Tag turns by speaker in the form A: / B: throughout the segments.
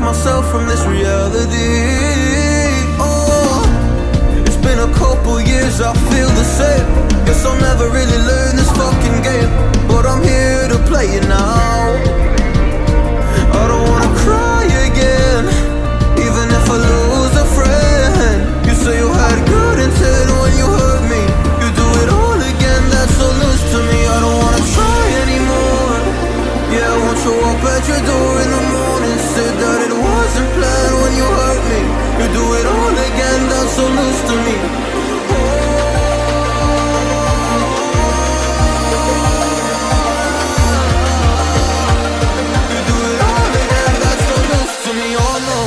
A: myself from this reality. Oh, it's been a couple years, I feel the same. Guess I'll never really learn this fucking game, but I'm here to play it now. I don't wanna cry again, even if I lose a friend. You say you had good intent when you hurt me. You do it all again, that's so loose to me. I don't wanna try anymore. Yeah, I won't show up at your door in the morning. Said that it wasn't planned when you hurt me. You do it all again, that's so loose to me. You do it all again, that's so loose to me. Oh no.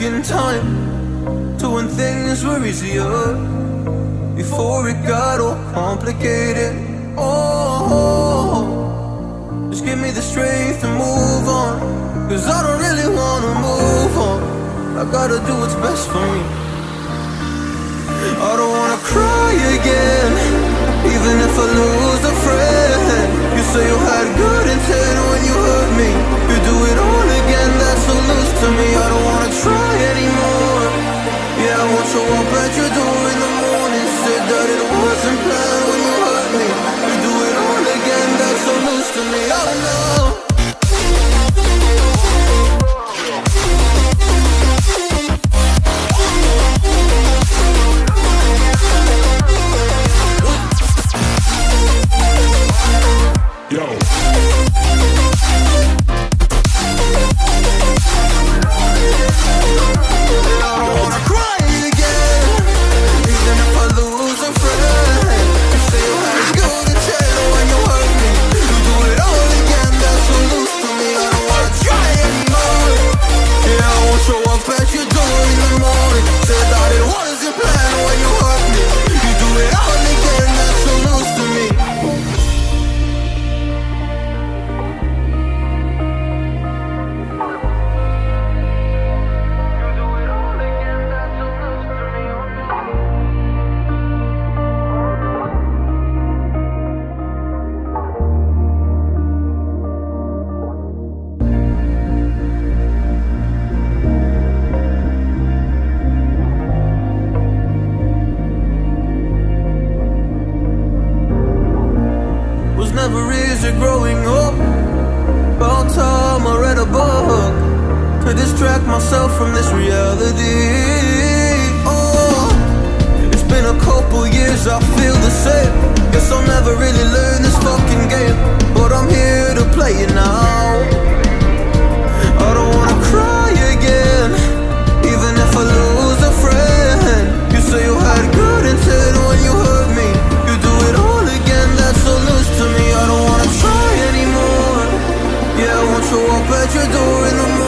A: In time to when things were easier, before it got all complicated. Oh, just give me the strength to move on, cause I don't really wanna move on. I gotta do what's best for me. I don't wanna cry again, even if I lose a friend. You say you had good intent when you hurt me. You do it all again, that's so loose to me. I don't wanna try anymore. Yeah, I won't show up at your door in the morning. Said that it wasn't planned when you hurt me. You do it all again, that's so loose to me. Oh no. Never easy growing up. About time I read a book to distract myself from this reality. Oh, it's been a couple years, I feel the same. Guess I'll never really learn this fucking game, but I'm here to play it now. I don't wanna cry again, even if I lose a friend. You say you had good intent when you hurt me. You do it all again, that's so loose to me. I don't wanna try anymore. Yeah, I won't show up at your door in the morning.